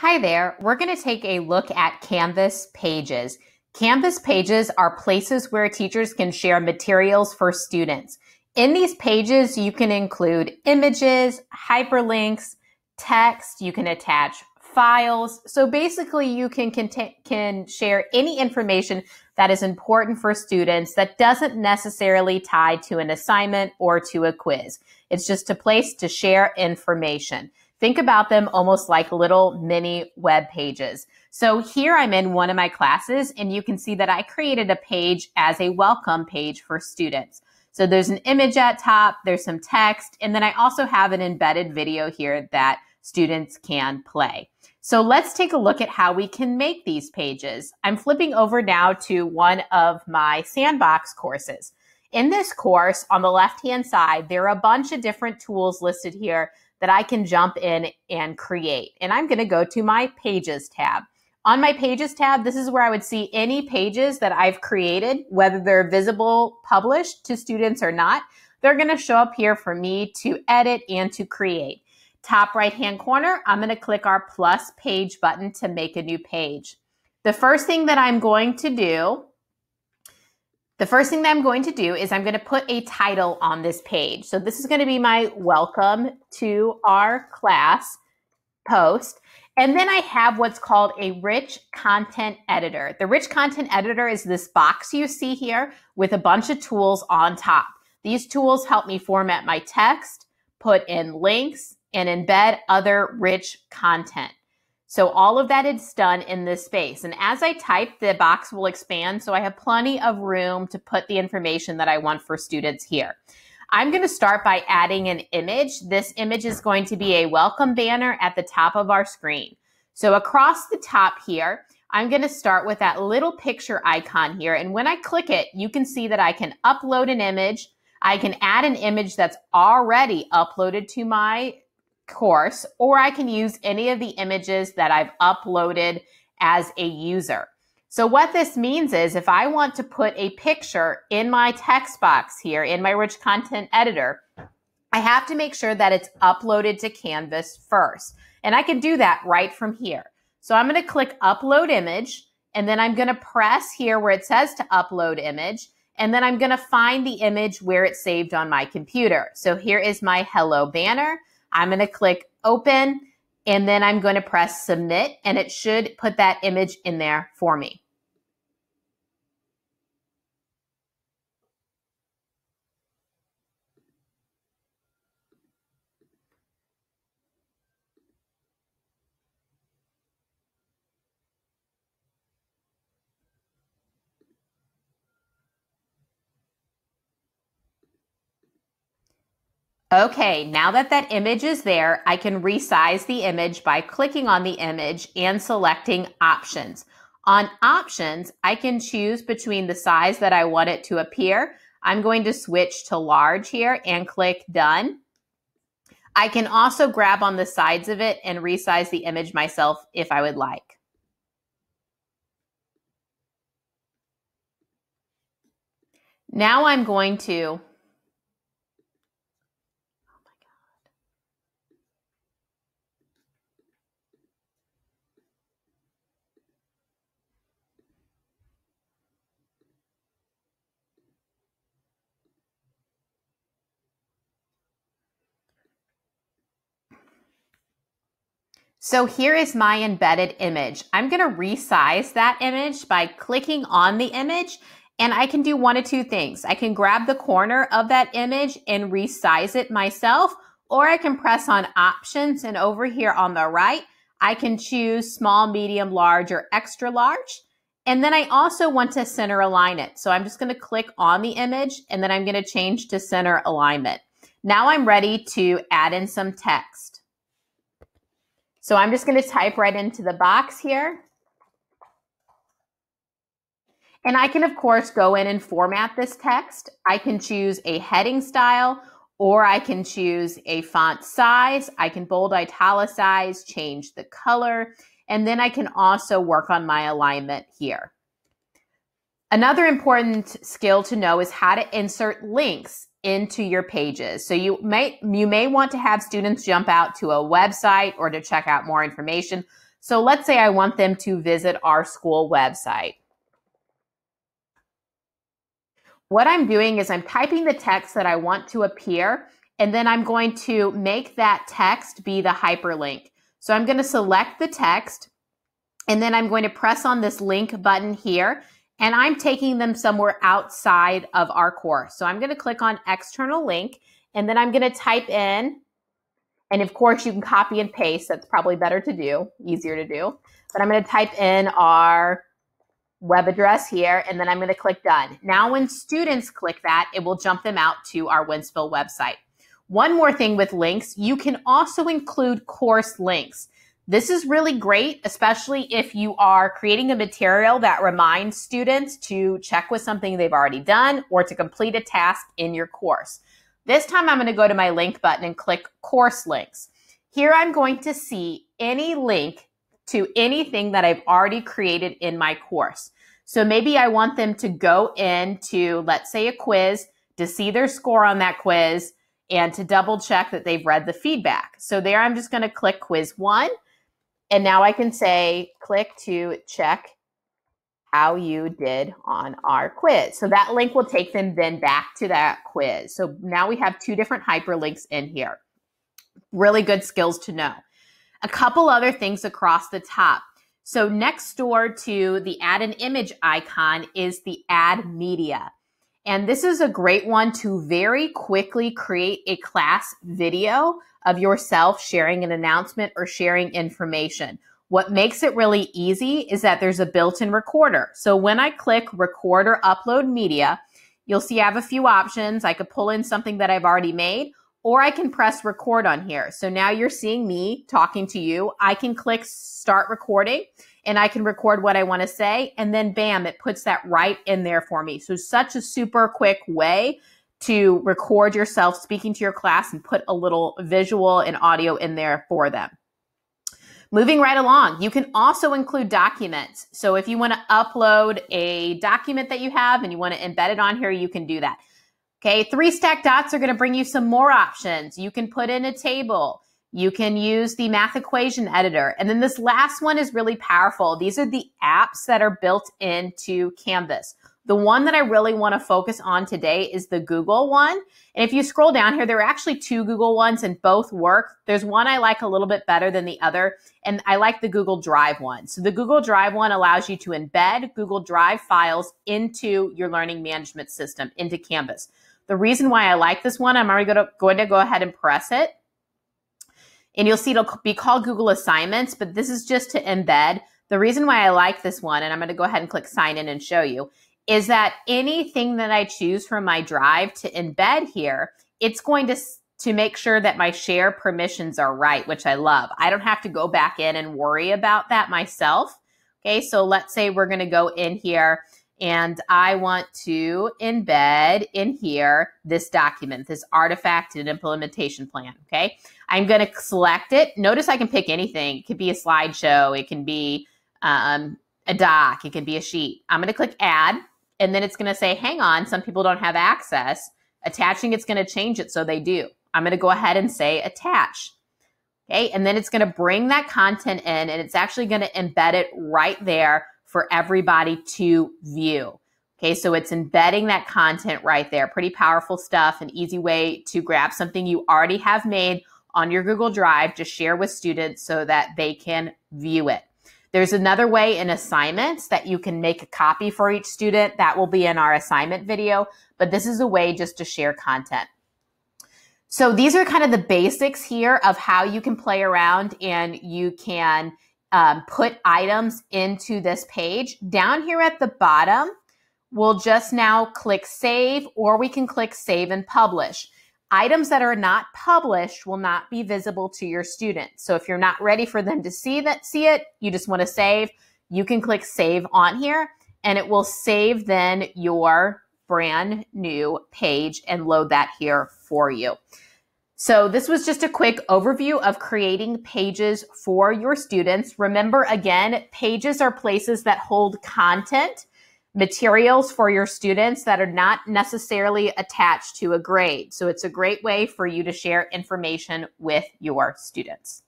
Hi there. We're going to take a look at Canvas pages. Canvas pages are places where teachers can share materials for students. In these pages, you can include images, hyperlinks, text, you can attach files. So basically, you can share any information that is important for students that doesn't necessarily tie to an assignment or to a quiz. It's just a place to share information. Think about them almost like little mini web pages. So here I'm in one of my classes, and you can see that I created a page as a welcome page for students. So there's an image at top, there's some text, and then I also have an embedded video here that students can play. So let's take a look at how we can make these pages. I'm flipping over now to one of my Sandbox courses. In this course, on the left-hand side, there are a bunch of different tools listed here that I can jump in and create. And I'm going to go to my Pages tab. On my Pages tab, this is where I would see any pages that I've created, whether they're visible, published to students or not. They're going to show up here for me to edit and to create. Top right-hand corner, I'm going to click our plus page button to make a new page. The first thing that I'm going to do is I'm going to put a title on this page. So this is going to be my welcome to our class post. And then I have what's called a rich content editor. The rich content editor is this box you see here with a bunch of tools on top. These tools help me format my text, put in links, and embed other rich content. So all of that is done in this space. And as I type, the box will expand, so I have plenty of room to put the information that I want for students here. I'm going to start by adding an image. This image is going to be a welcome banner at the top of our screen. So across the top here, I'm going to start with that little picture icon here. And when I click it, you can see that I can upload an image. I can add an image that's already uploaded to my course, or I can use any of the images that I've uploaded as a user. So what this means is if I want to put a picture in my text box here in my rich content editor, I have to make sure that it's uploaded to Canvas first. And I can do that right from here. So I'm going to click upload image, and then I'm going to press here where it says to upload image, and then I'm going to find the image where it's saved on my computer. So here is my hello banner. I'm going to click open, and then I'm going to press submit, and it should put that image in there for me. Okay, now that that image is there, I can resize the image by clicking on the image and selecting options. On options, I can choose between the size that I want it to appear. I'm going to switch to large here and click done. I can also grab on the sides of it and resize the image myself if I would like. Now I'm going to So here is my embedded image. I'm going to resize that image by clicking on the image, and I can do one of two things. I can grab the corner of that image and resize it myself, or I can press on options, and over here on the right, I can choose small, medium, large, or extra large. And then I also want to center align it. So I'm just going to click on the image, and then I'm going to change to center alignment. Now I'm ready to add in some text. So I'm just going to type right into the box here. And I can, of course, go in and format this text. I can choose a heading style, or I can choose a font size. I can bold, italicize, change the color, and then I can also work on my alignment here. Another important skill to know is how to insert links into your pages. So you may want to have students jump out to a website or to check out more information. So let's say I want them to visit our school website. What I'm doing is I'm typing the text that I want to appear, and then I'm going to make that text be the hyperlink. So I'm going to select the text, and then I'm going to press on this link button here, and I'm taking them somewhere outside of our course. So I'm going to click on external link, and then I'm going to type in, and of course you can copy and paste. That's probably better to do, easier to do. But I'm going to type in our web address here, and then I'm going to click done. Now when students click that, it will jump them out to our Wentzville website. One more thing with links, you can also include course links. This is really great, especially if you are creating a material that reminds students to check with something they've already done or to complete a task in your course. This time I'm going to go to my link button and click course links. Here I'm going to see any link to anything that I've already created in my course. So maybe I want them to go into, let's say, a quiz to see their score on that quiz and to double check that they've read the feedback. So there I'm just going to click quiz 1. And now I can say, click to check how you did on our quiz. So that link will take them then back to that quiz. So now we have 2 different hyperlinks in here. Really good skills to know. A couple other things across the top. So next door to the add an image icon is the add media. And this is a great one to very quickly create a class video of yourself sharing an announcement or sharing information. What makes it really easy is that there's a built-in recorder. So when I click record or upload media, you'll see I have a few options. I could pull in something that I've already made, or I can press record on here. So now you're seeing me talking to you. I can click start recording and I can record what I want to say. And then bam, it puts that right in there for me. So such a super quick way to record yourself speaking to your class and put a little visual and audio in there for them. Moving right along, you can also include documents. So if you want to upload a document that you have and you want to embed it on here, you can do that. Okay, 3 stacked dots are going to bring you some more options. You can put in a table. You can use the math equation editor. And then this last one is really powerful. These are the apps that are built into Canvas. The one that I really want to focus on today is the Google one. And if you scroll down here, there are actually 2 Google ones and both work. There's one I like a little bit better than the other, and I like the Google Drive one. So the Google Drive one allows you to embed Google Drive files into your learning management system, into Canvas. The reason why I like this one, I'm already going to go ahead and press it. And you'll see it'll be called Google Assignments, but this is just to embed. The reason why I like this one, and I'm going to go ahead and click sign in and show you, is that anything that I choose from my Drive to embed here, it's going to make sure that my share permissions are right, which I love. I don't have to go back in and worry about that myself. Okay, so let's say we're going to go in here and I want to embed in here this document, this artifact and implementation plan, okay? I'm going to select it. Notice I can pick anything. It could be a slideshow. It can be a doc. It can be a sheet. I'm going to click add, and then it's going to say, hang on, some people don't have access. Attaching, it's going to change it so they do. I'm going to go ahead and say attach. Okay, and then it's going to bring that content in, and it's actually going to embed it right there for everybody to view. Okay, so it's embedding that content right there. Pretty powerful stuff, an easy way to grab something you already have made on your Google Drive to share with students so that they can view it. There's another way in assignments that you can make a copy for each student. That will be in our assignment video, but this is a way just to share content. So these are kind of the basics here of how you can play around and you can put items into this page. Down here at the bottom, we'll just now click save, or we can click save and publish. Items that are not published will not be visible to your students. So if you're not ready for them to see it, you just want to save, you can click save on here and it will save then your brand new page and load that here for you. So this was just a quick overview of creating pages for your students. Remember, again, pages are places that hold content, materials for your students that are not necessarily attached to a grade. So it's a great way for you to share information with your students.